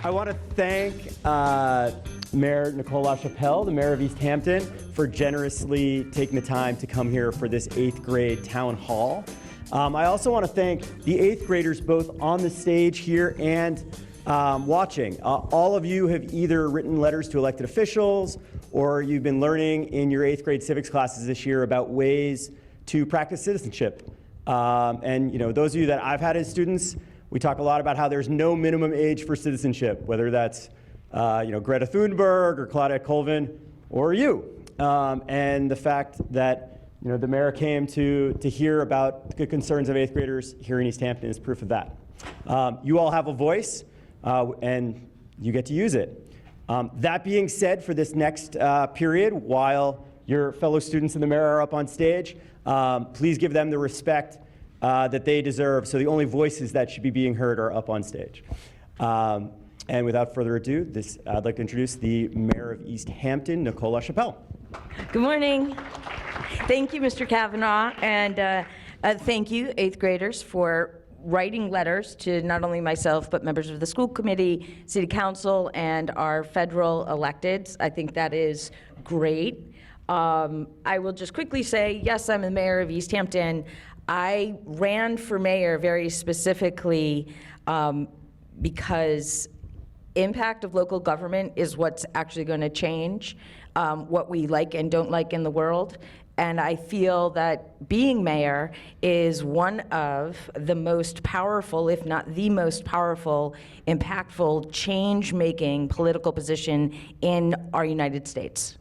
I want to thank Mayor Nicole Lachapelle, the mayor of Easthampton, for generously taking the time to come here for this 8th grade town hall. I also want to thank the 8th graders both on the stage here and watching. All of you have either written letters to elected officials or you've been learning in your 8th grade civics classes this year about ways to practice citizenship. And you know, those of you that I've had as students, we talk a lot about how there's no minimum age for citizenship, whether that's Greta Thunberg or Claudette Colvin or you. And the fact that the mayor came to hear about the concerns of 8th graders here in Easthampton is proof of that. You all have a voice and you get to use it. That being said, for this next period, while your fellow students and the mayor are up on stage, please give them the respect that they deserve. So the only voices that should be being heard are up on stage. And without further ado, I'd like to introduce the mayor of Easthampton, Nicole Lachapelle. Good morning. Thank you, Mr. Kavanaugh, and thank you, 8th graders, for writing letters to not only myself, but members of the school committee, city council, and our federal electeds. I think that is great. I will just quickly say, yes, I'm the mayor of Easthampton. I ran for mayor very specifically because impact of local government is what's actually going to change what we like and don't like in the world. And I feel that being mayor is one of the most powerful, if not the most powerful, impactful, change-making political position in our United States.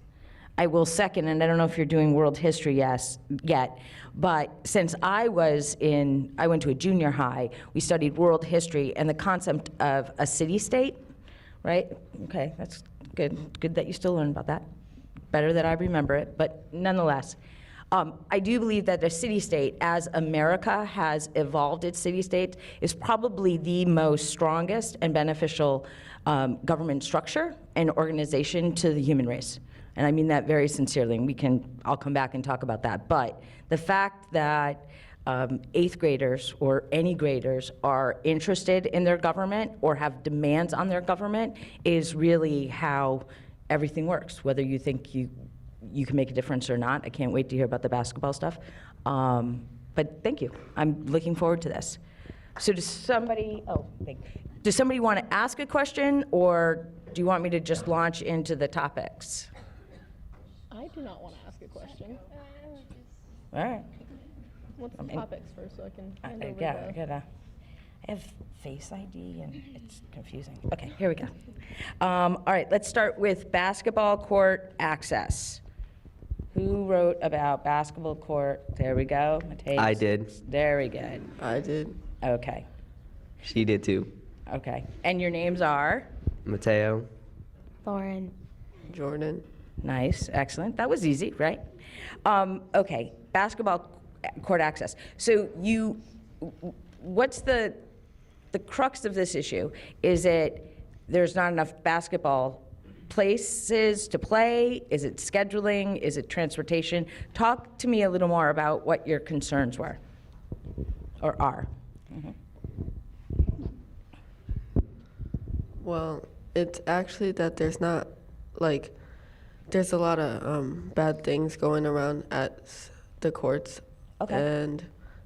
I will second, and I don't know if you're doing world history yet, but since I went to a junior high, we studied world history and the concept of a city-state, right? Okay, that's good. Good that you still learn about that. Better that I remember it, but nonetheless. I do believe that a city-state, as America has evolved its city-state, is probably the most strongest and beneficial government structure and organization to the human race. And I mean that very sincerely, and I'll come back and talk about that. But the fact that 8th graders or any graders are interested in their government or have demands on their government is really how everything works, whether you think you can make a difference or not. I can't wait to hear about the basketball stuff. But thank you. I'm looking forward to this. So does somebody want to ask a question, or do you want me to just launch into the topics? I do not want to ask a question. All right. What's the topics first so I can hand over I have Face ID and it's confusing. Okay, here we go. All right, let's start with basketball court access. Who wrote about basketball court? There we go. Mateus. I did. Very good. I did. Okay. She did too. Okay. And your names are? Mateo. Lauren. Jordan. Nice. Excellent. That was easy, right? Okay. Basketball court access. So what's the crux of this issue? Is it there's not enough basketball places to play? Is it scheduling? Is it transportation? Talk to me a little more about what your concerns were or are. Mm-hmm. Well, it's actually that there's not, there's a lot of bad things going around at the courts. Okay. And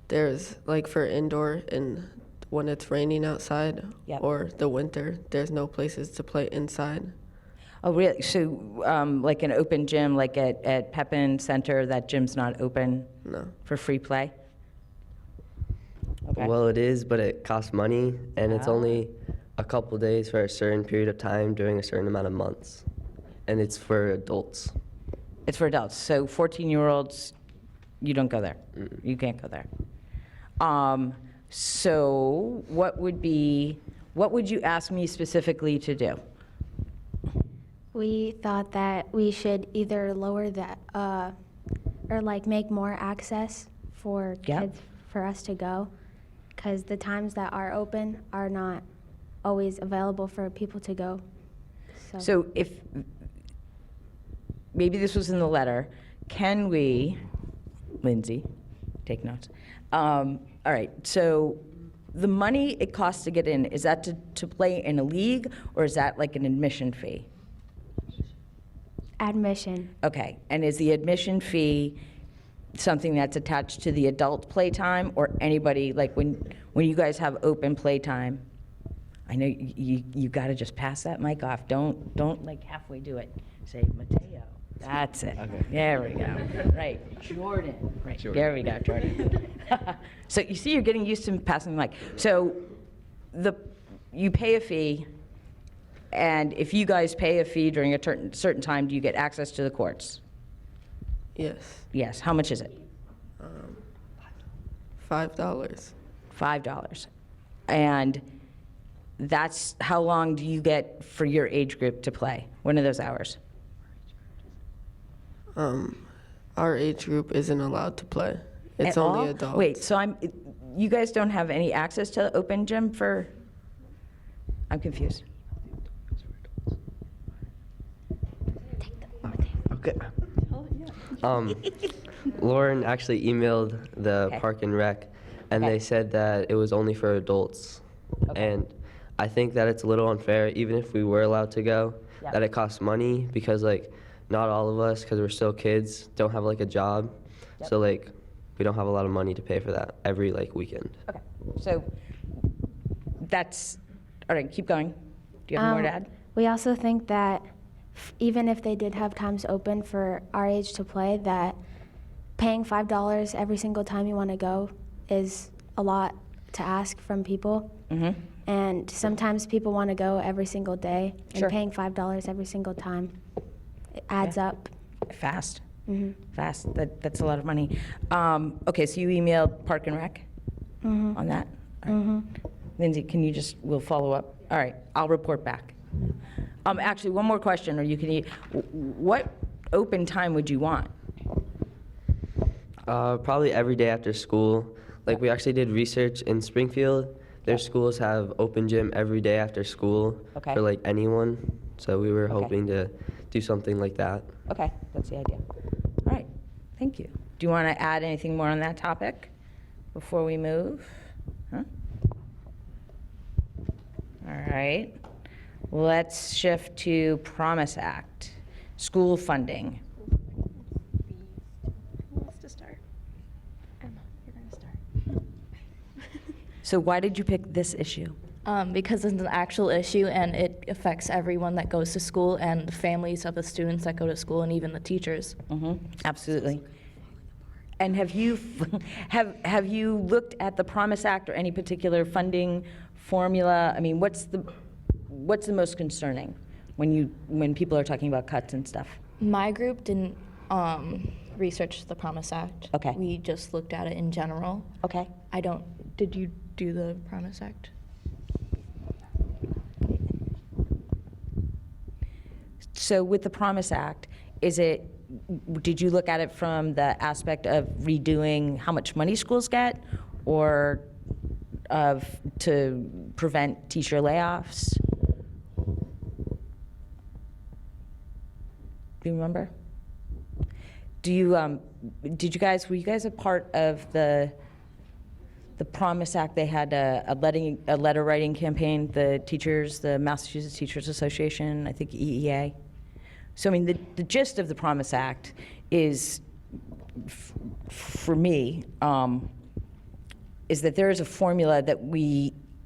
there's, for indoor, and when it's raining outside, Yep. or the winter, there's no places to play inside. Oh, really? So like an open gym, like at Pepin Center, that gym's not open No. for free play? Okay. Well, it is, but it costs money, and it's only a couple days for a certain period of time during a certain amount of months. And it's for adults. It's for adults. So 14-year-olds, you don't go there. Mm-mm. You can't go there. So what would you ask me specifically to do? We thought that we should either lower that or make more access for Yep. kids for us to go, because the times that are open are not always available for people to go. So if, maybe this was in the letter, can we, Lindsay, take notes. All right, so the money it costs to get in, is that to play in a league, or is that like an admission fee? Admission. Okay, and is the admission fee something that's attached to the adult playtime, or anybody, like when you guys have open playtime? I know you got to just pass that mic off. Don't like halfway do it. Say, Mateo. That's it. Okay. There we go. Right, Jordan. Right, there we go, Jordan. So you see, you're getting used to passing the mic. So you pay a fee, and if you guys pay a fee during a certain time, do you get access to the courts? Yes. Yes. How much is it? $5. $5. And that's how long do you get for your age group to play? When are those hours? Our age group isn't allowed to play. It's At only all? adults. Wait, so you guys don't have any access to the open gym for? I'm confused. Okay. Lauren actually emailed the Okay. Park and Rec, and Okay. they said that it was only for adults. Okay. And I think that it's a little unfair, even if we were allowed to go, Yeah. that it costs money because, like, not all of us, because we're still kids, don't have, like, a job. Yep. So, like, we don't have a lot of money to pay for that every, like, weekend. Okay, so that's, all right, keep going. Do you have more to add? We also think that even if they did have times open for our age to play, that paying $5 every single time you want to go is a lot to ask from people. Mm-hmm. And sometimes people want to go every single day, and Sure. paying $5 every single time, it adds up. Fast. Mhm. Fast. That's a lot of money. Okay, so you emailed Park and Rec on that? All right. Lindsay, we'll follow up. All right, I'll report back. Actually, one more question, or you can, what open time would you want? Probably every day after school. Like, we actually did research in Springfield. Their schools have open gym every day after school Okay. for, like, anyone. So we were Okay. hoping to do something like that. Okay, that's the idea. All right, thank you. Do you want to add anything more on that topic before we move? Huh? All right, let's shift to Promise Act, school funding. Who wants to start? Emma, you're going to start. So why did you pick this issue? Because it's an actual issue and it affects everyone that goes to school and the families of the students that go to school and even the teachers. Absolutely. And have you have you looked at the Promise Act or any particular funding formula? I mean, what's the most concerning when people are talking about cuts and stuff? My group didn't research the Promise Act. Okay. We just looked at it in general. Okay. Did you do the Promise Act? So with the Promise Act, did you look at it from the aspect of redoing how much money schools get, or to prevent teacher layoffs? Do you remember? Were you guys a part of the Promise Act? They had a letter writing campaign, the Massachusetts Teachers Association, I think EEA. So, I mean, the gist of the Promise Act is, for me, is that there is a formula that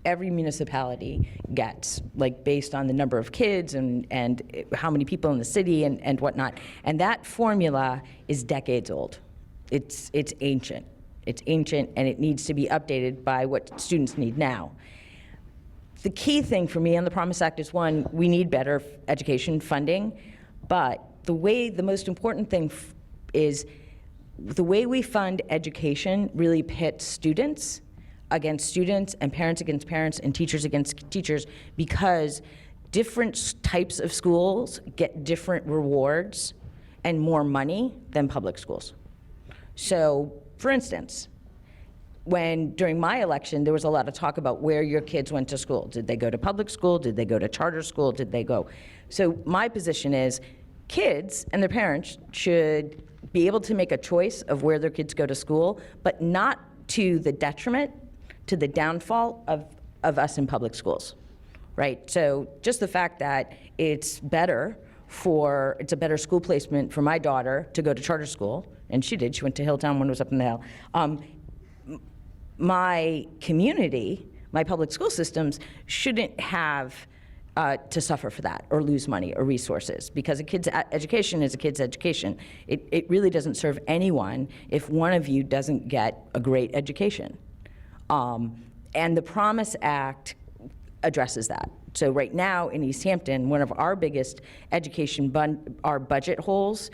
every municipality gets, like based on the number of kids and how many people in the city and whatnot. And that formula is decades old. It's ancient. It's ancient, and it needs to be updated by what students need now. The key thing for me on the Promise Act is, one, we need better education funding, but the most important thing is the way we fund education really pits students against students and parents against parents and teachers against teachers, because different types of schools get different rewards and more money than public schools. So, for instance, during my election, there was a lot of talk about where your kids went to school. Did they go to public school? Did they go to charter school? Did they go? So my position is kids and their parents should be able to make a choice of where their kids go to school, but not to the detriment, to the downfall of us in public schools, right? So just the fact that it's a better school placement for my daughter to go to charter school, and she did, she went to Hilltown when it was up in the hill. My community, my public school systems shouldn't have to suffer for that or lose money or resources, because a kid's education is a kid's education. It really doesn't serve anyone if one of you doesn't get a great education. And the Promise Act addresses that. So right now in Easthampton, one of our biggest our budget holes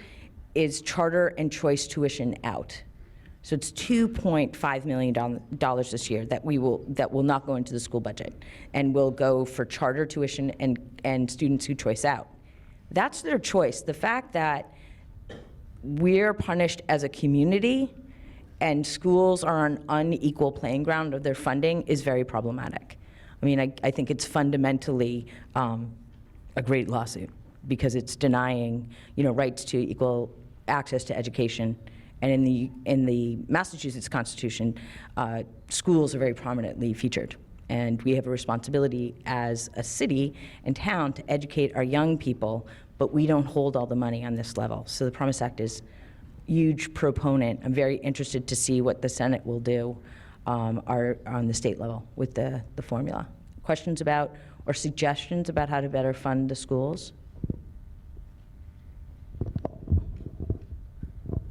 is charter and choice tuition out. So it's $2.5 million this year that will not go into the school budget and will go for charter tuition and students who choice out. That's their choice. The fact that we're punished as a community and schools are on unequal playing ground of their funding is very problematic. I mean, I think it's fundamentally a great lawsuit, because it's denying, rights to equal access to education. And in the Massachusetts Constitution, schools are very prominently featured. And we have a responsibility as a city and town to educate our young people, but we don't hold all the money on this level. So the Promise Act is a huge proponent. I'm very interested to see what the Senate will do on the state level with the formula. Questions about or suggestions about how to better fund the schools?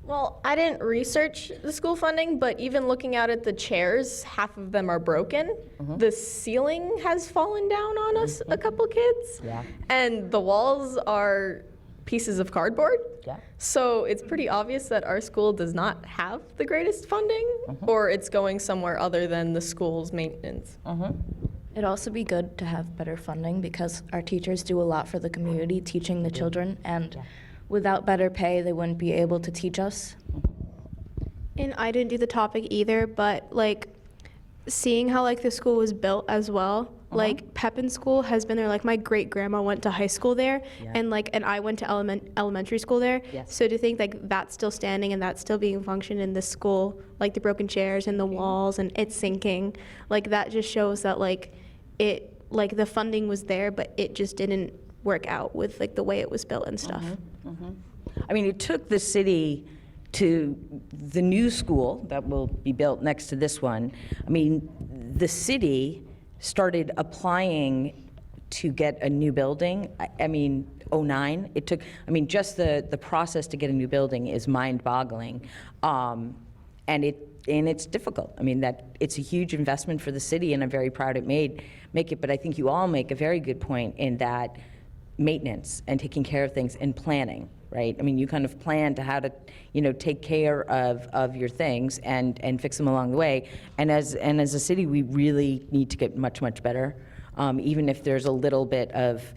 Well, I didn't research the school funding, but even looking out at the chairs, half of them are broken. The ceiling has fallen down on us, a couple kids. Yeah. And the walls are pieces of cardboard. Yeah. So it's pretty obvious that our school does not have the greatest funding, or it's going somewhere other than the school's maintenance. It'd also be good to have better funding, because our teachers do a lot for the community, teaching the children, and without better pay, they wouldn't be able to teach us. And I didn't do the topic either, but seeing how the school was built as well, Pepin School has been there. My great grandma went to high school there, and I went to elementary school there. Yes. So to think that's still standing and that's still being functioned in this school, the broken chairs and the walls and it's sinking, that just shows that the funding was there, but it just didn't work out with the way it was built and stuff. I mean, it took the city to the new school that will be built next to this one. I mean, the city started applying to get a new building. I mean, 2009. It took, just the process to get a new building is mind-boggling. And it's difficult. It's a huge investment for the city, and I'm very proud it make it, but I think you all make a very good point in that maintenance and taking care of things and planning, right? You kind of plan to how to, take care of your things and fix them along the way. And as a city, we really need to get much, much better, even if there's a little bit of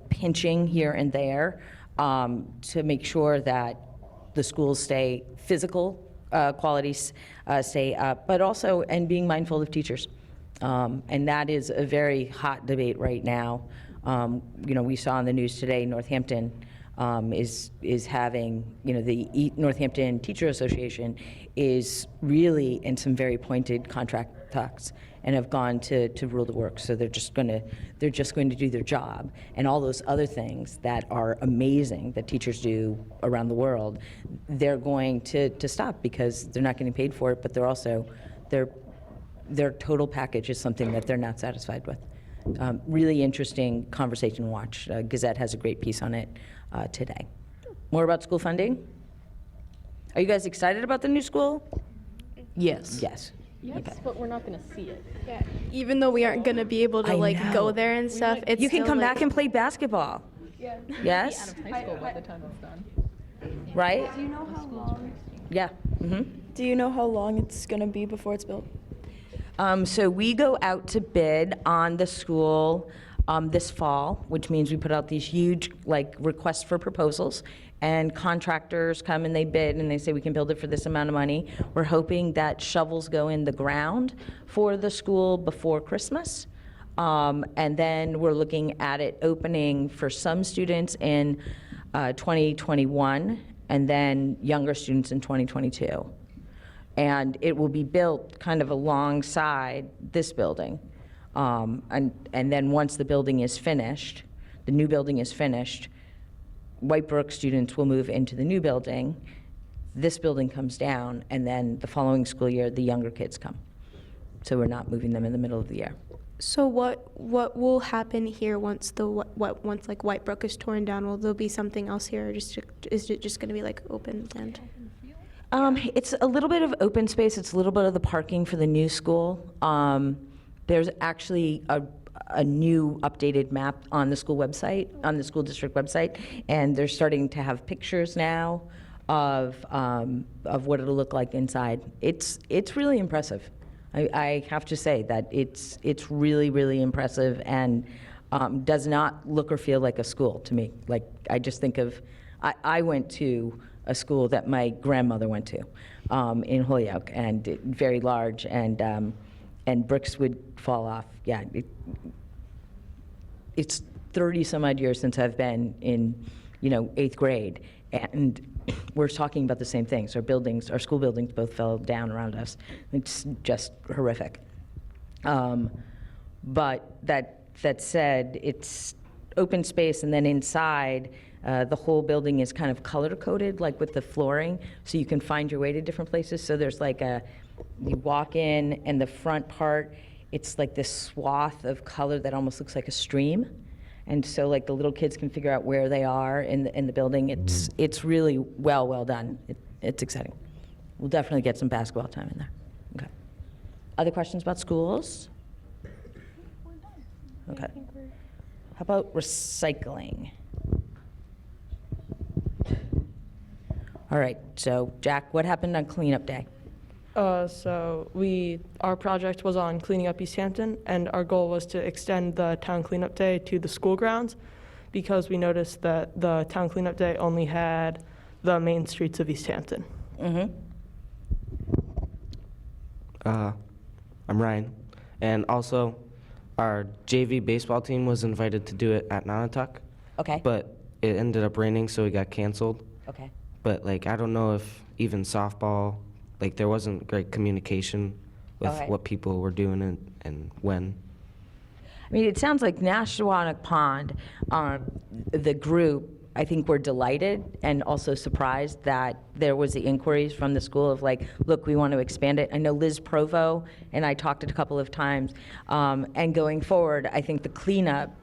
pinching here and there, to make sure that the schools stay physical qualities stay up, but also and being mindful of teachers. And that is a very hot debate right now. We saw in the news today, Northampton is having, the Northampton Teacher Association is really in some very pointed contract talks and have gone to rule the works. So they're just going to do their job, and all those other things that are amazing that teachers do around the world, they're going to stop because they're not getting paid for it, but they're also their total package is something that they're not satisfied with. Really interesting conversation to watch. Gazette has a great piece on it today. More about school funding? Are you guys excited about the new school? Yes. Yes. Yes, Okay. but we're not going to see it. Yeah. Even though we aren't going to be able to I know. go there and stuff, it's You can still, come back and play basketball. Yeah. Yes? High school by the time it's done. Right? Do you know how long? Yeah. Do you know how long it's gonna be before it's built? So we go out to bid on the school this fall, which means we put out these huge requests for proposals, and contractors come and they bid and they say we can build it for this amount of money. We're hoping that shovels go in the ground for the school before Christmas. And then we're looking at it opening for some students in 2021, and then younger students in 2022. And it will be built kind of alongside this building. And then once the building is finished, the new building is finished, White Brook students will move into the new building. This building comes down, and then the following school year, the younger kids come. So we're not moving them in the middle of the year. So what will happen here once once like White Brook is torn down? Will there be something else here, or is it just going to be like open land? It's a little bit of open space. It's a little bit of the parking for the new school. There's actually a new updated map on the school website, on the school district website, and they're starting to have pictures now of what it'll look like inside. It's really impressive. I have to say that it's really, really impressive, and does not look or feel like a school to me. Like, I just think of, I went to a school that my grandmother went to in Holyoke, and very large, and bricks would fall off. Yeah, it's 30 some odd years since I've been in, 8th grade, and we're talking about the same things. Our school buildings both fell down around us. It's just horrific. But that said, it's open space, and then inside, the whole building is kind of color-coded, like with the flooring, so you can find your way to different places. So there's like you walk in, and the front part, it's like this swath of color that almost looks like a stream. And so like the little kids can figure out where they are in the building. It's really well done. It's exciting. We'll definitely get some basketball time in there. Okay. Other questions about schools? Okay. How about recycling? All right, so Jack, what happened on cleanup day? So our project was on cleaning up Easthampton, and our goal was to extend the town cleanup day to the school grounds, because we noticed that the town cleanup day only had the main streets of Easthampton. Mm-hmm. I'm Ryan, and also our JV baseball team was invited to do it at Nonotuck, Okay. but it ended up raining, so it got canceled. Okay. But I don't know if even softball, there wasn't great communication with Okay. what people were doing and when. I mean, it sounds like Nashwanak Pond, the group, I think were delighted and also surprised that there was the inquiries from the school of look, we want to expand it. I know Liz Provo and I talked it a couple of times, and going forward, I think the cleanup,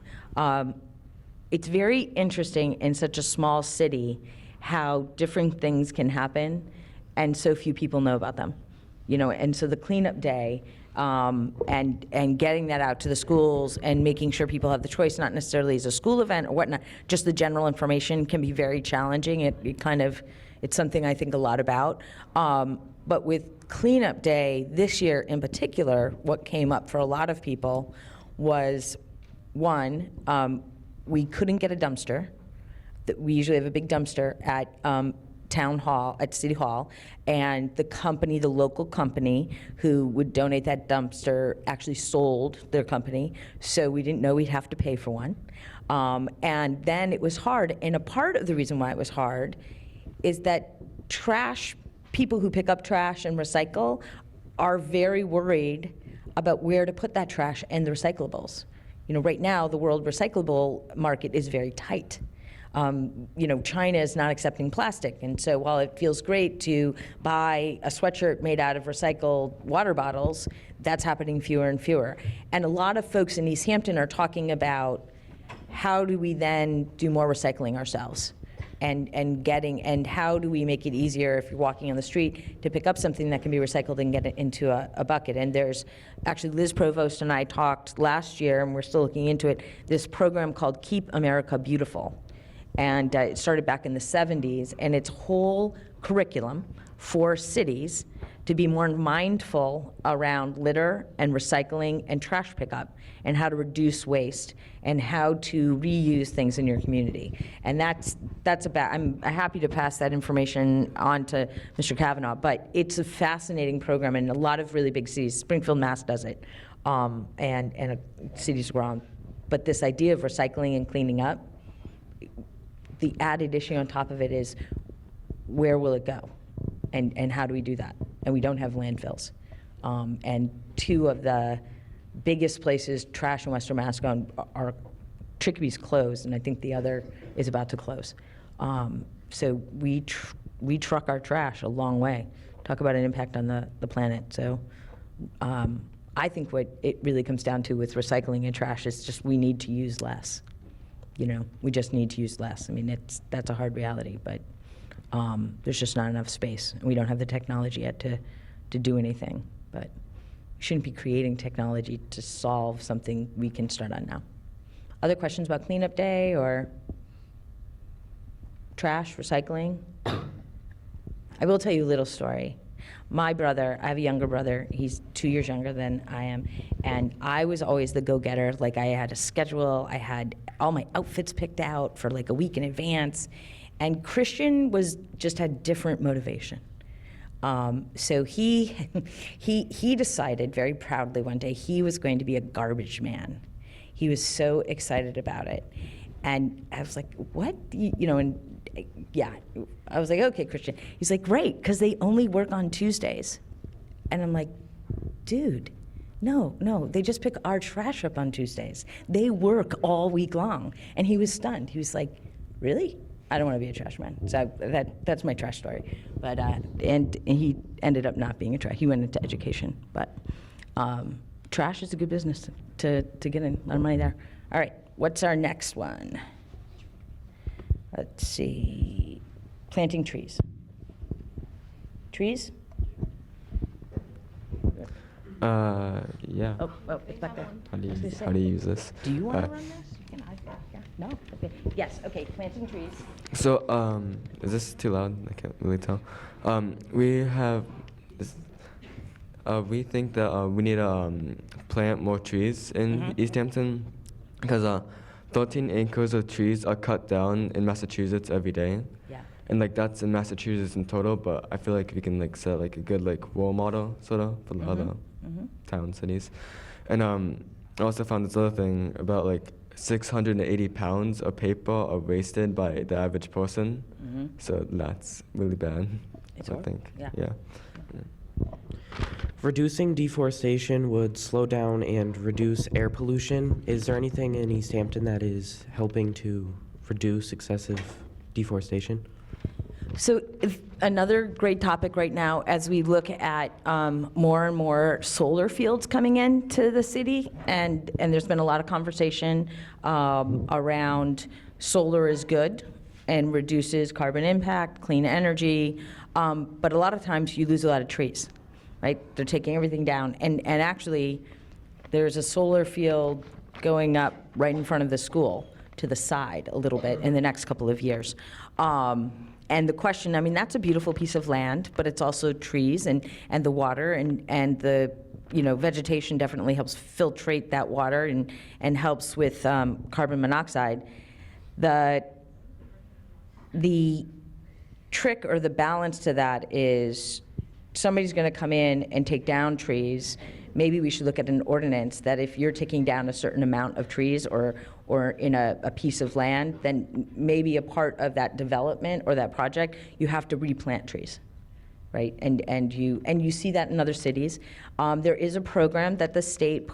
it's very interesting in such a small city how different things can happen and so few people know about them, and so the cleanup day, and getting that out to the schools and making sure people have the choice, not necessarily as a school event or whatnot, just the general information can be very challenging. It's something I think a lot about. But with cleanup day this year in particular, what came up for a lot of people was, one, we couldn't get a dumpster. We usually have a big dumpster at Town Hall, at City Hall, and the local company who would donate that dumpster actually sold their company, so we didn't know we'd have to pay for one. And then it was hard, and a part of the reason why it was hard is that people who pick up trash and recycle are very worried about where to put that trash and the recyclables. Right now, the world recyclable market is very tight. China is not accepting plastic, and so while it feels great to buy a sweatshirt made out of recycled water bottles, that's happening fewer and fewer. And a lot of folks in Easthampton are talking about how do we then do more recycling ourselves, and how do we make it easier if you're walking on the street to pick up something that can be recycled and get it into a bucket. And there's actually, Liz Provost and I talked last year, and we're still looking into it, this program called Keep America Beautiful. And it started back in the 70s, and its whole curriculum for cities to be more mindful around litter and recycling and trash pickup, and how to reduce waste and how to reuse things in your community. And that's about, I'm happy to pass that information on to Mr. Kavanaugh, but it's a fascinating program, and a lot of really big cities, Springfield, Mass does it, and cities around. But this idea of recycling and cleaning up, the added issue on top of it is, where will it go? And how do we do that? and we don't have landfills. And two of the biggest places, trash in Western Mascon, are Chicopee's closed, and I think the other is about to close. So we truck our trash a long way. Talk about an impact on the planet. So I think what it really comes down to with recycling and trash is just we need to use less. We just need to use less. I mean, that's a hard reality, but there's just not enough space. We don't have the technology yet to do anything, but we shouldn't be creating technology to solve something we can start on now. Other questions about cleanup day or trash, recycling? I will tell you a little story. My brother, I have a younger brother, he's 2 years younger than I am, and I was always the go-getter. Like, I had a schedule, I had all my outfits picked out for like a week in advance, and Christian just had different motivation. So he decided very proudly one day he was going to be a garbage man. He was so excited about it. And I was like, what? And yeah, I was like, okay, Christian. He's like, great, because they only work on Tuesdays. And I'm like, dude, no, they just pick our trash up on Tuesdays. They work all week long. And he was stunned. He was like, really? I don't want to be a trash man. So that's my trash story. But and he ended up not being a trash. He went into education. But trash is a good business to get in a lot of money there. All right, what's our next one? Let's see. Planting trees. Trees? Yeah. Oh, it's back there. How do you use this? Do you want to run this? You can, yeah. No? Okay. Yes, okay, planting trees. So, is this too loud? I can't really tell. We have this, we think that we need to plant more trees in Easthampton because 13 acres of trees are cut down in Massachusetts every day. Yeah. And that's in Massachusetts in total, but I feel like we can set a good role model sort of for the other town cities. And I also found this other thing about 680 pounds of paper are wasted by the average person. So that's really bad. It's I horrible. think. Yeah. Reducing deforestation would slow down and reduce air pollution. Is there anything in Easthampton that is helping to reduce excessive deforestation? So another great topic right now, as we look at more and more solar fields coming into the city, and there's been a lot of conversation around solar is good and reduces carbon impact, clean energy, but a lot of times you lose a lot of trees, right? They're taking everything down, and actually there's a solar field going up right in front of the school to the side a little bit in the next couple of years. And the question, I mean, that's a beautiful piece of land, but it's also trees and the water and the, vegetation definitely helps filtrate that water and helps with carbon monoxide. The trick or the balance to that is somebody's going to come in and take down trees. Maybe we should look at an ordinance that if you're taking down a certain amount of trees or in a piece of land, then maybe a part of that development or that project, you have to replant trees, right? And you see that in other cities. There is a program that the state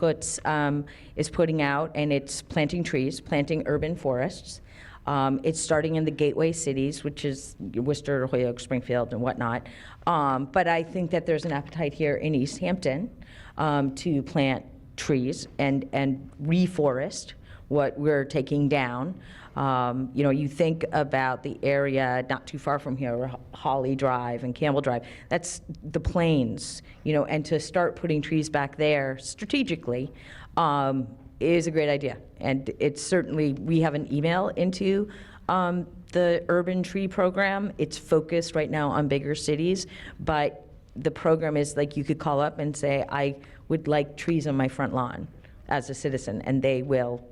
is putting out, and it's planting trees, planting urban forests. It's starting in the gateway cities, which is Worcester, Holyoke, Springfield, and whatnot. But I think that there's an appetite here in Easthampton to plant trees and reforest what we're taking down. You think about the area not too far from here, Holly Drive and Campbell Drive. That's the plains, and to start putting trees back there strategically is a great idea. And it's certainly, we have an email into the urban tree program. It's focused right now on bigger cities, but the program is you could call up and say, I would like trees on my front lawn as a citizen, and they will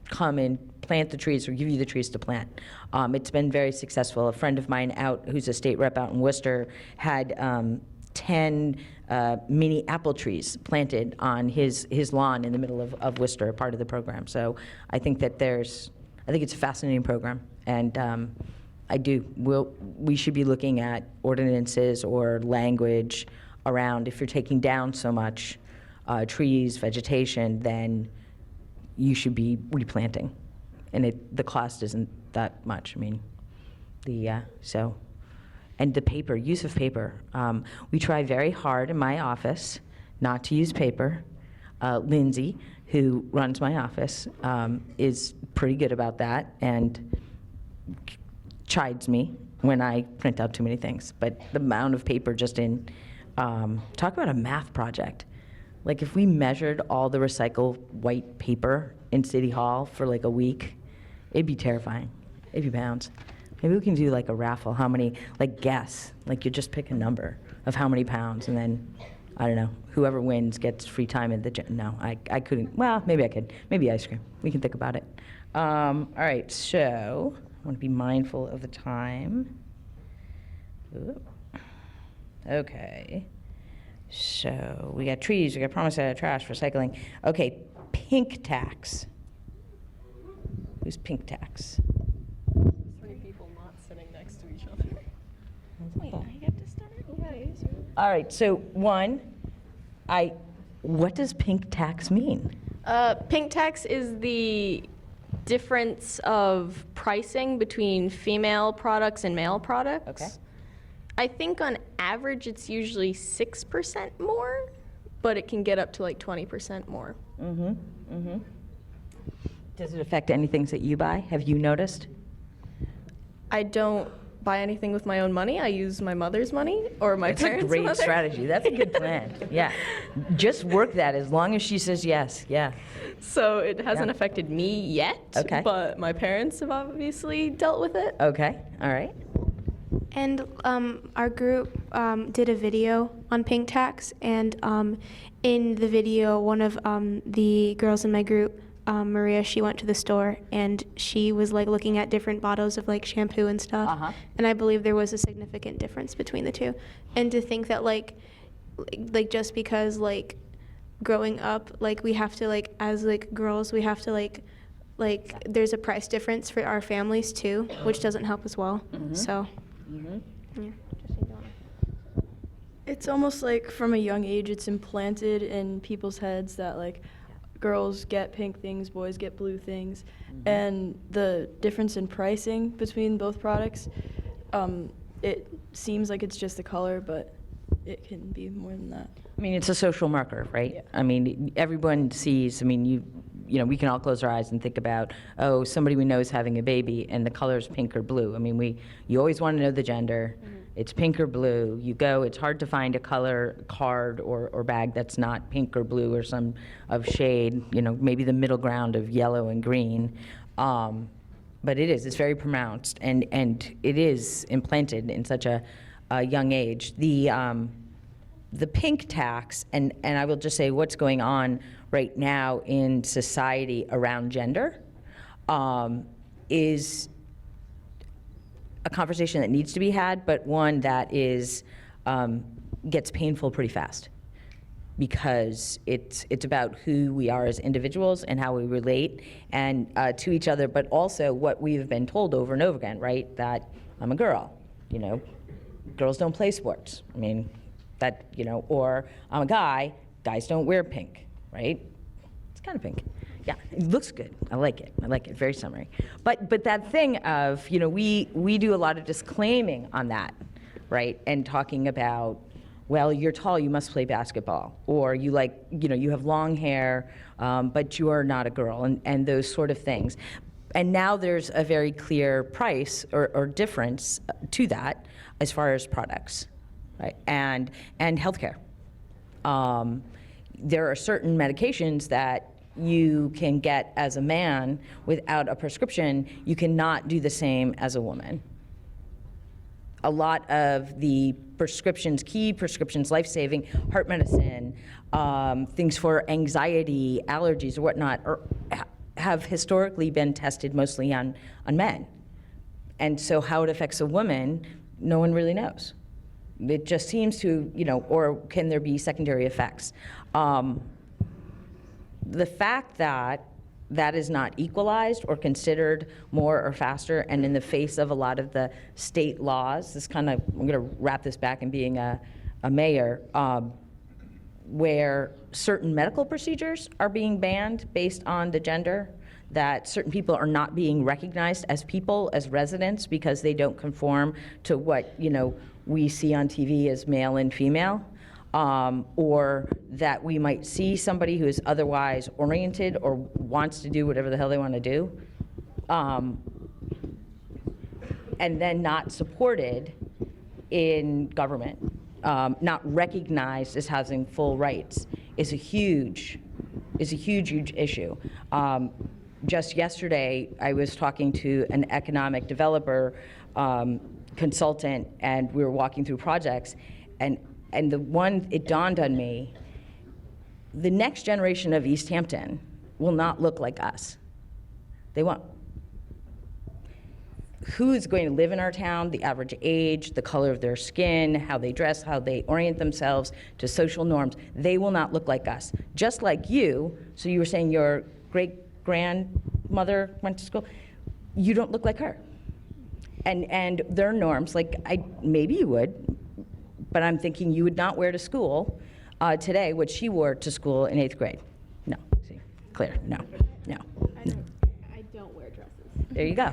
come and plant the trees or give you the trees to plant. It's been very successful. A friend of mine who's a state rep out in Worcester had 10 mini apple trees planted on his lawn in the middle of Worcester, part of the program. So I think that it's a fascinating program, and we should be looking at ordinances or language around, if you're taking down so much trees, vegetation, then you should be replanting. And the cost isn't that much. I mean, and the paper, use of paper. We try very hard in my office not to use paper. Lindsay, who runs my office, is pretty good about that and chides me when I print out too many things. But the amount of paper just in, talk about a math project. Like if we measured all the recycled white paper in City Hall for like a week, it'd be terrifying. It'd be pounds. Maybe we can do like a raffle, how many, like guess, like you just pick a number of how many pounds and then, I don't know, whoever wins gets free time at the gym. No, I couldn't, well, maybe I could. Maybe ice cream. We can think about it. All right, so I want to be mindful of the time. Ooh. Okay, so we got trees, we got promise out of trash, recycling. Okay, pink tax. Who's pink tax? 3 people not sitting next to each other. Wait, I get to start? Okay. All right, so what does pink tax mean? Pink tax is the difference of pricing between female products and male products. Okay. I think on average it's usually 6% more, but it can get up to like 20% more. Does it affect any things that you buy? Have you noticed? I don't buy anything with my own money. I use my mother's money or my parents' That's a great money. strategy. That's a good plan. Yeah. Just work that as long as she says yes. Yeah. So it hasn't Yeah. affected me yet, Okay. but my parents have obviously dealt with it. Okay. All right. And our group did a video on pink tax, and in the video, one of the girls in my group, Maria, she went to the store and she was like looking at different bottles of like shampoo and stuff, and I believe there was a significant difference between the two. And to think that like just because like growing up, like we have to like as like girls, we have to like there's a price difference for our families too, which doesn't help as well. So. Yeah. It's almost like from a young age, it's implanted in people's heads that like girls get pink things, boys get blue things, and the difference in pricing between both products, it seems like it's just the color, but it can be more than that. I mean, it's a social marker, right? Yeah. I mean, everyone sees, I mean, you know, we can all close our eyes and think about, oh, somebody we know is having a baby and the color is pink or blue. I mean, you always want to know the gender. It's pink or blue. You go, it's hard to find a color card or bag that's not pink or blue or some of shade, you know, maybe the middle ground of yellow and green. But it's very pronounced and it is implanted in such a young age. The pink tax, and I will just say what's going on right now in society around gender is a conversation that needs to be had, but one that is gets painful pretty fast because it's about who we are as individuals and how we relate and to each other, but also what we've been told over and over again, right? That I'm a girl, you know, girls don't play sports. I mean, that, you know, or I'm a guy, guys don't wear pink, right? It's kind of pink. Yeah, it looks good. I like it. Very summery. But that thing of, you know, we do a lot of disclaiming on that, right? And talking about, well, you're tall, you must play basketball, or you like, you know, you have long hair, but you are not a girl, and those sort of things. And now there's a very clear price or difference to that as far as products, right? And healthcare. There are certain medications that you can get as a man without a prescription. You cannot do the same as a woman. A lot of the key prescriptions, life-saving, heart medicine, things for anxiety, allergies, or whatnot, have historically been tested mostly on men. And so how it affects a woman, no one really knows. It just seems to, you know, or can there be secondary effects? The fact that that is not equalized or considered more or faster, and in the face of a lot of the state laws, this kind of, I'm going to wrap this back in being a a mayor, where certain medical procedures are being banned based on the gender, that certain people are not being recognized as people, as residents, because they don't conform to what, you know, we see on TV as male and female, or that we might see somebody who is otherwise oriented or wants to do whatever the hell they want to do, and then not supported in government, not recognized as having full rights, is a huge issue. Just yesterday, I was talking to an economic developer consultant, and we were walking through projects, and it dawned on me, the next generation of Easthampton will not look like us. They won't. Who is going to live in our town, the average age, the color of their skin, how they dress, how they orient themselves to social norms, they will not look like us. Just like you, so you were saying your great-grandmother went to school, you don't look like her. And their norms, like, maybe you would, but I'm thinking you would not wear to school today what she wore to school in 8th grade. No, see, clear, no. I don't wear dresses. There you go.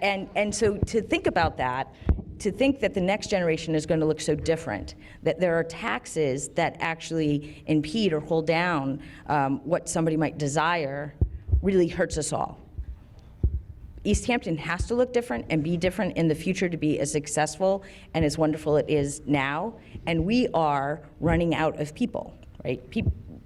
And so to think about that, to think that the next generation is going to look so different, that there are taxes that actually impede or hold down what somebody might desire, really hurts us all. Easthampton has to look different and be different in the future to be as successful and as wonderful it is now. And we are running out of people, right?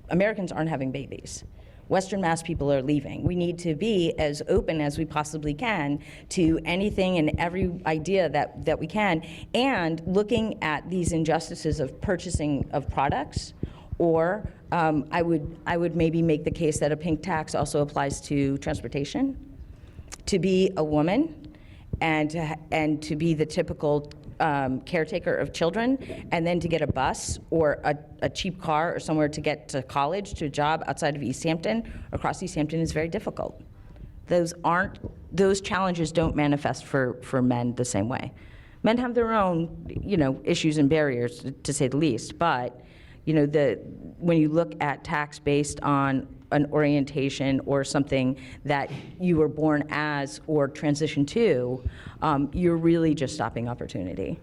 Americans aren't having babies. Western Mass people are leaving. We need to be as open as we possibly can to anything and every idea that we can, and looking at these injustices of purchasing of products, or I would maybe make the case that a pink tax also applies to transportation. To be a woman and to be the typical caretaker of children, and then to get a bus or a cheap car or somewhere to get to college, to a job outside of Easthampton, across Easthampton, is very difficult. Those challenges don't manifest for men the same way. Men have their own, issues and barriers, to say the least, but, when you look at tax based on an orientation or something that you were born as or transitioned to, you're really just stopping opportunity.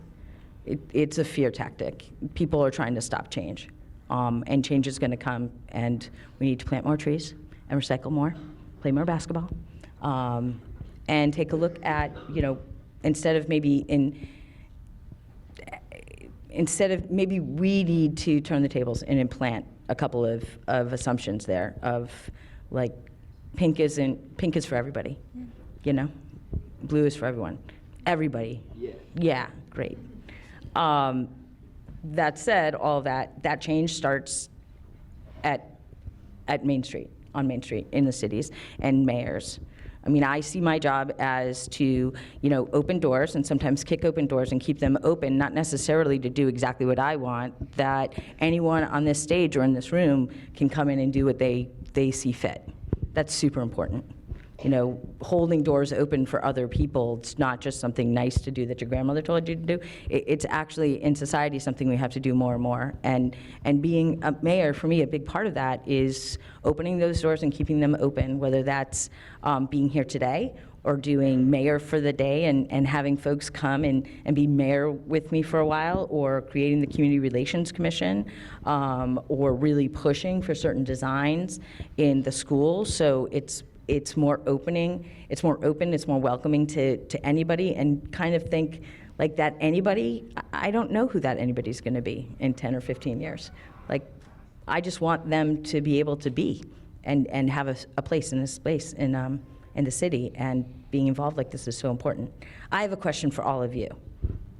It's a fear tactic. People are trying to stop change, and change is going to come, and we need to plant more trees and recycle more, play more basketball, and take a look at, instead of maybe we need to turn the tables and implant a couple of assumptions there of, like, pink is for everybody, blue is for everyone, everybody. Yeah, great. That said, all that change starts at Main Street, on Main Street in the cities, and mayors. I mean, I see my job as to, open doors and sometimes kick open doors and keep them open, not necessarily to do exactly what I want, that anyone on this stage or in this room can come in and do what they see fit. That's super important. Holding doors open for other people, it's not just something nice to do that your grandmother told you to do. It's actually, in society, something we have to do more and more. And being a mayor, for me, a big part of that is opening those doors and keeping them open, whether that's being here today or doing mayor for the day and having folks come and be mayor with me for a while, or creating the Community Relations Commission, or really pushing for certain designs in the schools. So it's more open, it's more welcoming to anybody, and kind of think like that anybody, I don't know who that anybody's going to be in 10 or 15 years. Like, I just want them to be able to be and have a place in this space in the city, and being involved like this is so important. I have a question for all of you.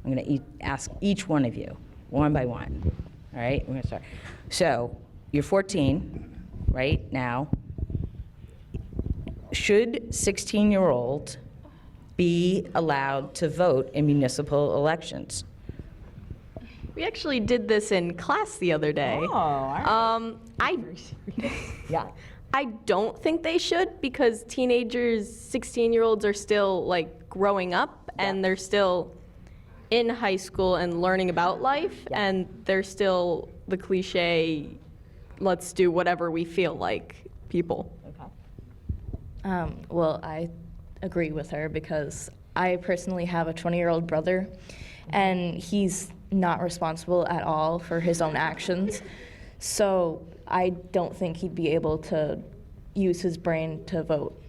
I'm going to ask each one of you, one by one. All right, I'm going to start. So, you're 14 right now. Should 16-year-olds be allowed to vote in municipal elections? We actually did this in class the other day. Oh, all right. Yeah. I don't think they should, because teenagers, 16-year-olds are still, like, growing up, and they're still, in high school and learning about life, and they're still the cliche, let's do whatever we feel like people. Well, I agree with her because I personally have a 20-year-old brother, and he's not responsible at all for his own actions. So I don't think he'd be able to use his brain to vote.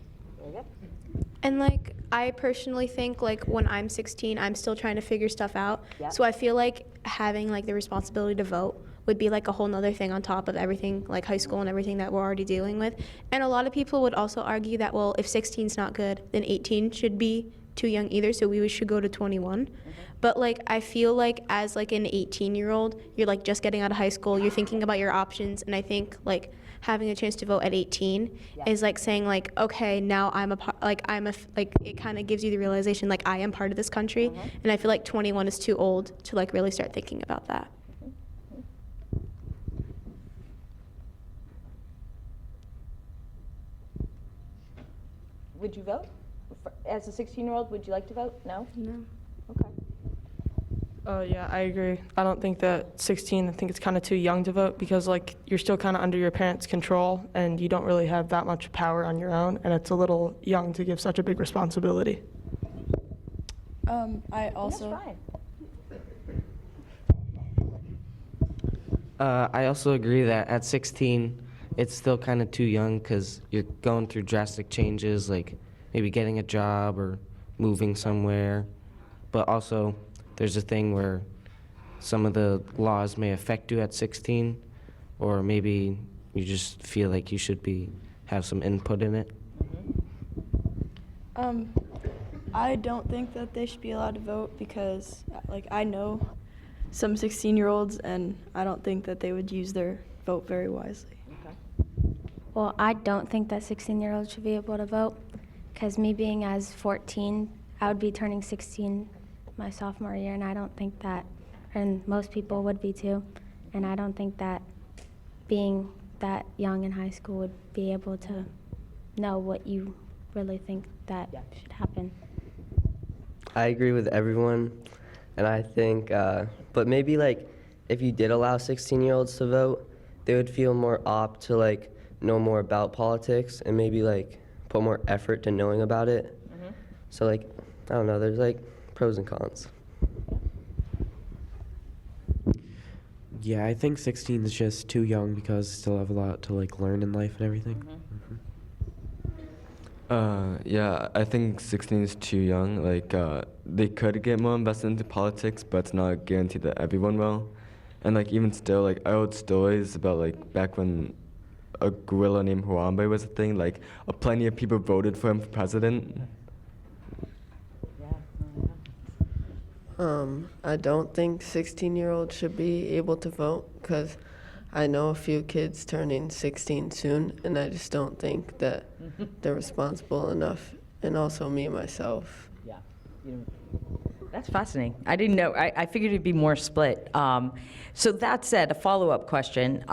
And like, I personally think like when I'm 16, I'm still trying to figure stuff out. So I feel like having like the responsibility to vote would be like a whole nother thing on top of everything, like high school and everything that we're already dealing with. And a lot of people would also argue that, well, if 16 is not good, then 18 should be too young either, so we should go to 21. But like, I feel like as like an 18-year-old, you're like just getting out of high school, you're thinking about your options, and I think like having a chance to vote at 18 is like saying like, okay, now I'm a part, like it kind of gives you the realization like I am part of this country, and I feel like 21 is too old to like really start thinking about that. Would you vote? As a 16-year-old, would you like to vote? No? No. Okay. Yeah, I agree. I don't think that 16, I think it's kind of too young to vote because like you're still kind of under your parents' control and you don't really have that much power on your own, and it's a little young to give such a big responsibility. I also. That's fine. I also agree that at 16, it's still kind of too young because you're going through drastic changes, like maybe getting a job or moving somewhere. But also, there's a thing where some of the laws may affect you at 16, or maybe you just feel like you should have some input in it. I don't think that they should be allowed to vote because, like, I know some 16-year-olds, and I don't think that they would use their vote very wisely. Well, I don't think that 16-year-olds should be able to vote because me being as 14, I would be turning 16 my sophomore year, and I don't think that, and most people would be too, and I don't think that being that young in high school would be able to know what you really think that should happen. I agree with everyone, and I think, but maybe like if you did allow 16-year-olds to vote, they would feel more apt to like know more about politics and maybe like put more effort to knowing about it. So like, I don't know, there's like pros and cons. Yeah, I think 16 is just too young because I still have a lot to like learn in life and everything. Yeah, I think 16 is too young. Like, they could get more invested into politics, but it's not guaranteed that everyone will. And like, even still, like, I heard stories about like back when a gorilla named Harambe was a thing. Like, plenty of people voted for him for president. I don't think 16-year-olds should be able to vote because I know a few kids turning 16 soon, and I just don't think that they're responsible enough, and also me, myself. Yeah. That's fascinating. I didn't know. I figured it'd be more split. So that said, a follow-up question.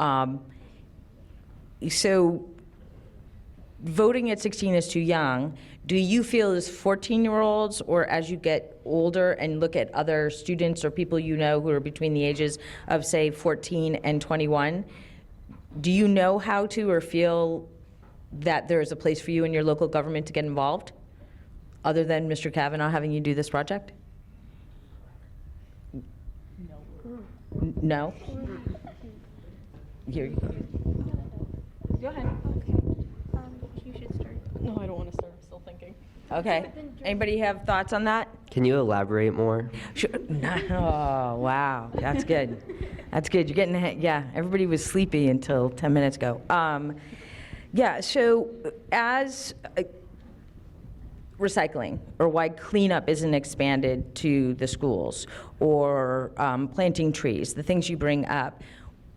So voting at 16 is too young. Do you feel as 14-year-olds, or as you get older and look at other students or people you know who are between the ages of, say, 14 and 21, do you know how to or feel that there is a place for you in your local government to get involved, other than Mr. Kavanaugh having you do this project? No? Here. Go ahead. You should start. No, I don't want to start. I'm still thinking. Okay. Anybody have thoughts on that? Can you elaborate more? Sure. Oh, wow. That's good. That's good. You're getting, yeah, everybody was sleepy until 10 minutes ago. Yeah, so as recycling, or why cleanup isn't expanded to the schools, or planting trees, the things you bring up,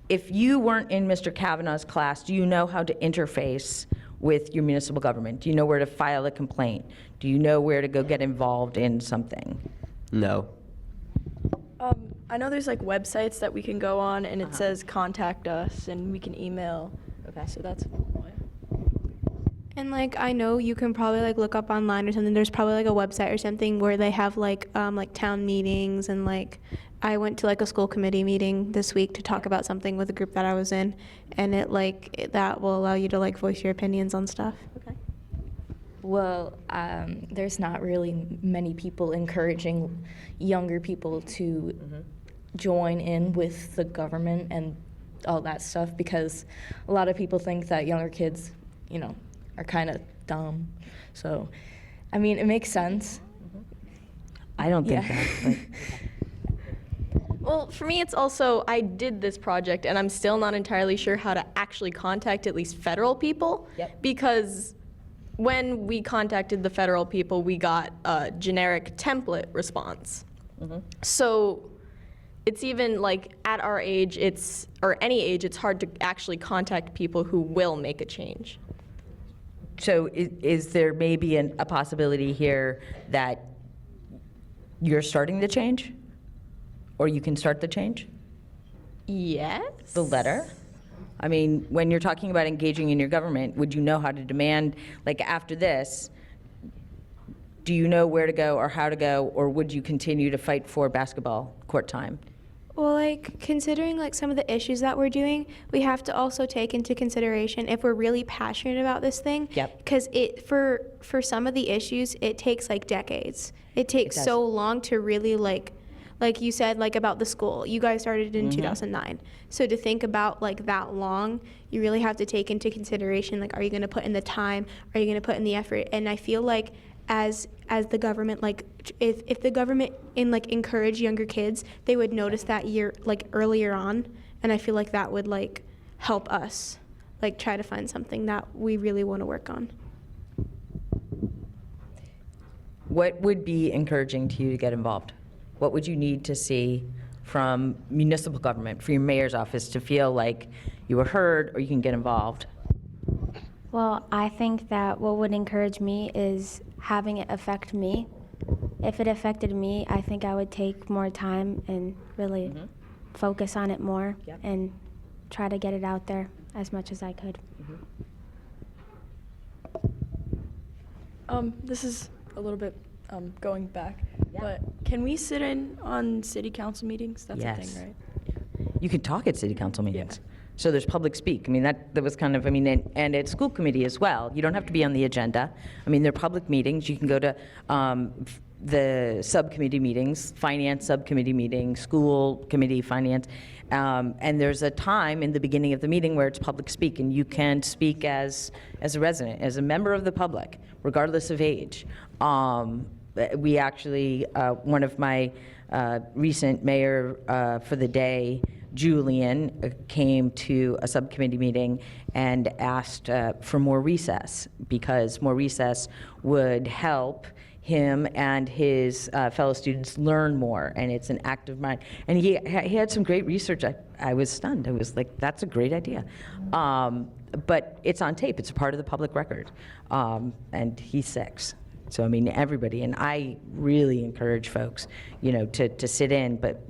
if you weren't in Mr. Kavanaugh's class, do you know how to interface with your municipal government? Do you know where to file a complaint? Do you know where to go get involved in something? No. I know there's like websites that we can go on, and it says contact us, and we can email. Okay. So that's one way. And like I know you can probably like look up online or something. There's probably like a website or something where they have like town meetings, and like I went to like a school committee meeting this week to talk about something with a group that I was in, and that will allow you to like voice your opinions on stuff. Okay. Well, there's not really many people encouraging younger people to join in with the government and all that stuff, because a lot of people think that younger kids, are kind of dumb. So, I mean, it makes sense. I don't think that. But Well, for me, it's also, I did this project and I'm still not entirely sure how to actually contact at least federal people. Yep. Because when we contacted the federal people, we got a generic template response. So it's even like at our age, or any age, it's hard to actually contact people who will make a change. So is there maybe a possibility here that you're starting the change? Or you can start the change? Yes. The letter? I mean, when you're talking about engaging in your government, would you know how to demand, like after this, do you know where to go or how to go, or would you continue to fight for basketball court time? Well, like considering like some of the issues that we're doing, we have to also take into consideration if we're really passionate about this thing. Yep. Because for some of the issues, it takes like decades. It takes does. so long to really like you said, like about the school. You guys started in 2009. So to think about like that long, you really have to take into consideration like, are you going to put in the time? Are you going to put in the effort? And I feel like as the government, like if the government encourage younger kids, they would notice that year like earlier on, and I feel like that would like help us like try to find something that we really want to work on. What would be encouraging to you to get involved? What would you need to see from municipal government, from your mayor's office, to feel like you were heard or you can get involved? Well, I think that what would encourage me is having it affect me. If it affected me, I think I would take more time and really focus on it more and try to get it out there as much as I could. This is a little bit going back, but can we sit in on city council meetings? That's a Yes. thing, right? You can talk at city council meetings. So there's public speak. I mean, that was kind of, I mean, and at school committee as well. You don't have to be on the agenda. I mean, they're public meetings. You can go to the subcommittee meetings, finance subcommittee meetings, school committee, finance. And there's a time in the beginning of the meeting where it's public speak, and you can speak as a resident, as a member of the public, regardless of age. We actually, one of my recent mayor for the day, Julian, came to a subcommittee meeting and asked for more recess, because more recess would help him and his fellow students learn more, and it's an active mind. And he had some great research. I was stunned. I was like, that's a great idea. But it's on tape. It's a part of the public record. And he's 6. So, I mean, everybody, and I really encourage folks, to sit in, but,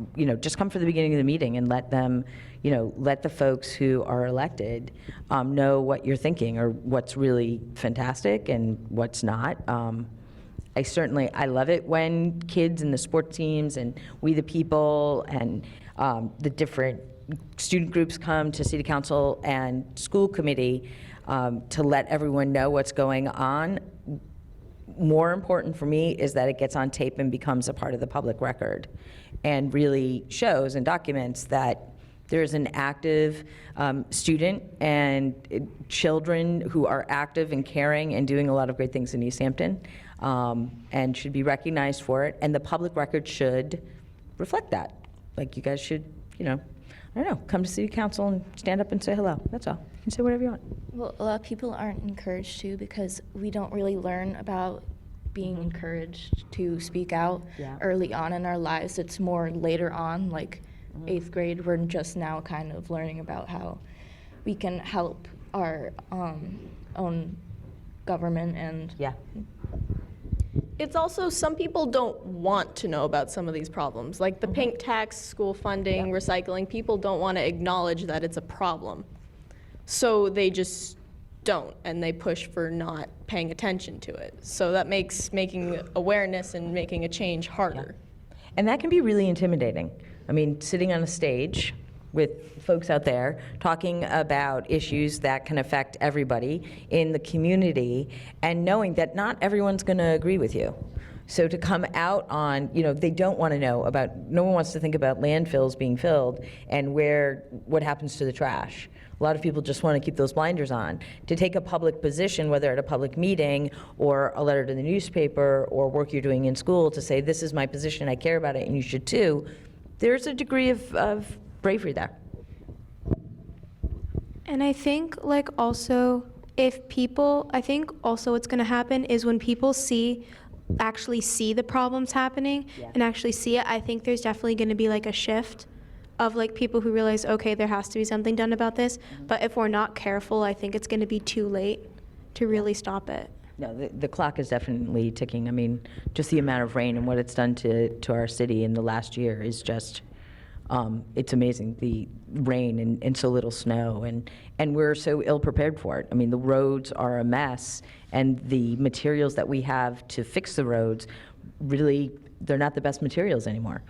just come for the beginning of the meeting and let them, let the folks who are elected know what you're thinking or what's really fantastic and what's not. I love it when kids and the sports teams and We the People and the different student groups come to city council and school committee to let everyone know what's going on. More important for me is that it gets on tape and becomes a part of the public record and really shows and documents that there's an active student and children who are active and caring and doing a lot of great things in Easthampton and should be recognized for it. And the public record should reflect that. Like, you guys should, I don't know, come to city council and stand up and say hello. That's all. You can say whatever you want. Well, a lot of people aren't encouraged to, because we don't really learn about being encouraged to speak out early on in our lives. It's more later on, like 8th grade. We're just now kind of learning about how we can help our own government and It's also, some people don't want to know about some of these problems, like the pink tax, school funding, recycling. People don't want to acknowledge that it's a problem. So they just don't, and they push for not paying attention to it. So that makes making awareness and making a change harder. And that can be really intimidating. I mean, sitting on a stage with folks out there talking about issues that can affect everybody in the community and knowing that not everyone's going to agree with you. So to come out on, they don't want to know about, no one wants to think about landfills being filled and what happens to the trash. A lot of people just want to keep those blinders on. To take a public position, whether at a public meeting or a letter to the newspaper or work you're doing in school to say, this is my position, I care about it, and you should too, there's a degree of bravery there. And I think also I think also what's going to happen is when people actually see the problems happening and actually see it, I think there's definitely going to be a shift of people who realize, okay, there has to be something done about this. But if we're not careful, I think it's going to be too late to really stop it. No, the clock is definitely ticking. I mean, just the amount of rain and what it's done to our city in the last year is just, it's amazing, the rain and so little snow, and we're so ill prepared for it. I mean, the roads are a mess, and the materials that we have to fix the roads, really, they're not the best materials anymore,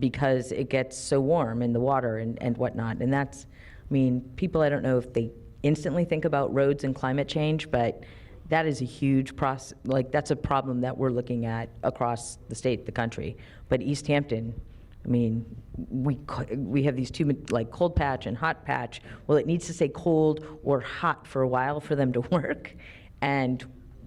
because it gets so warm in the water and whatnot. And that's, I mean, people, I don't know if they instantly think about roads and climate change, but that is a huge process. That's a problem that we're looking at across the state, the country. But Easthampton, I mean, we have these two, cold patch and hot patch. Well, it needs to say cold or hot for a while for them to work. And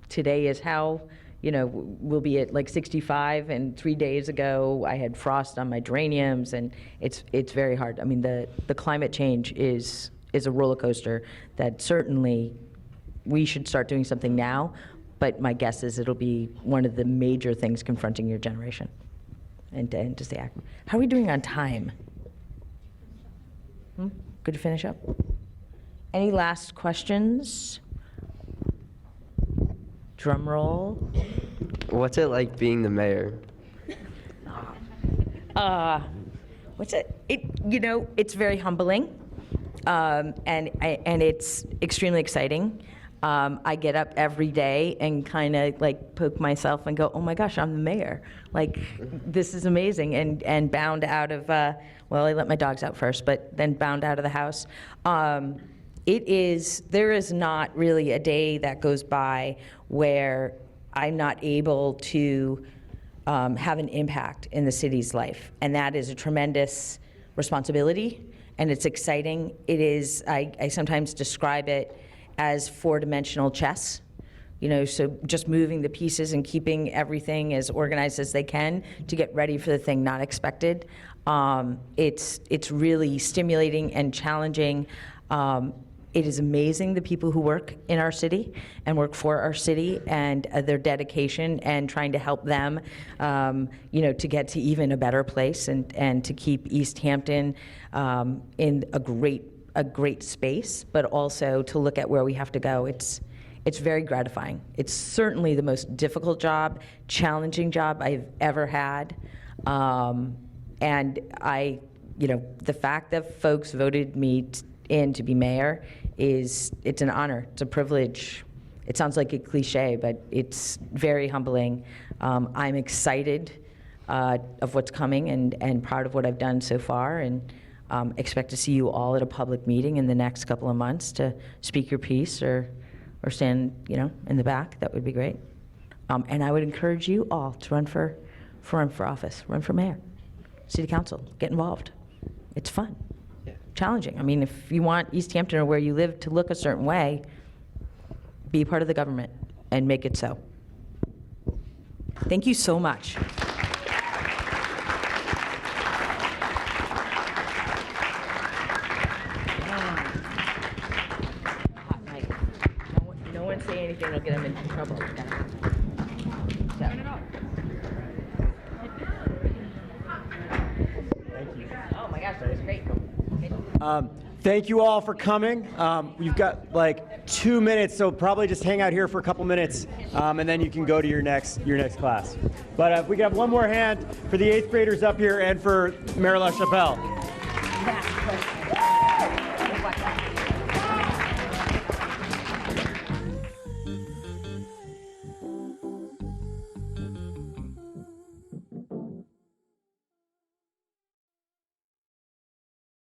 today is how, we'll be at 65, and 3 days ago I had frost on my geraniums, and it's very hard. I mean, the climate change is a roller coaster that certainly we should start doing something now, but my guess is it'll be one of the major things confronting your generation. And to stay active. How are we doing on time? Good to finish up? Any last questions? Drum roll. What's it like being the mayor? What's it? It's very humbling, and it's extremely exciting. I get up every day and kind of poke myself and go, oh my gosh, I'm the mayor. This is amazing. And bound out of, I let my dogs out first, but then bound out of the house. There is not really a day that goes by where I'm not able to have an impact in the city's life. And that is a tremendous responsibility, and it's exciting. It is, I sometimes describe it as four-dimensional chess, so just moving the pieces and keeping everything as organized as they can to get ready for the thing not expected. It's really stimulating and challenging. It is amazing the people who work in our city and work for our city, and their dedication and trying to help them, to get to even a better place and to keep Easthampton in a great space, but also to look at where we have to go. It's very gratifying. It's certainly the most difficult job, challenging job I've ever had. And the fact that folks voted me in to be mayor it's an honor, it's a privilege. It sounds like a cliche, but it's very humbling. I'm excited of what's coming and proud of what I've done so far, and expect to see you all at a public meeting in the next couple of months to speak your piece or stand, in the back. That would be great. And I would encourage you all to run for office, run for mayor, city council, get involved. It's fun, challenging. I mean, if you want Easthampton or where you live to look a certain way, be part of the government and make it so. Thank you so much. No one say anything that'll get them into trouble. Thank you. Oh my gosh, that was great. Thank you all for coming. We've got 2 minutes, so probably just hang out here for a couple minutes, and then you can go to your next class. But if we could have one more hand for the 8th graders up here and for Mayor Lachapelle.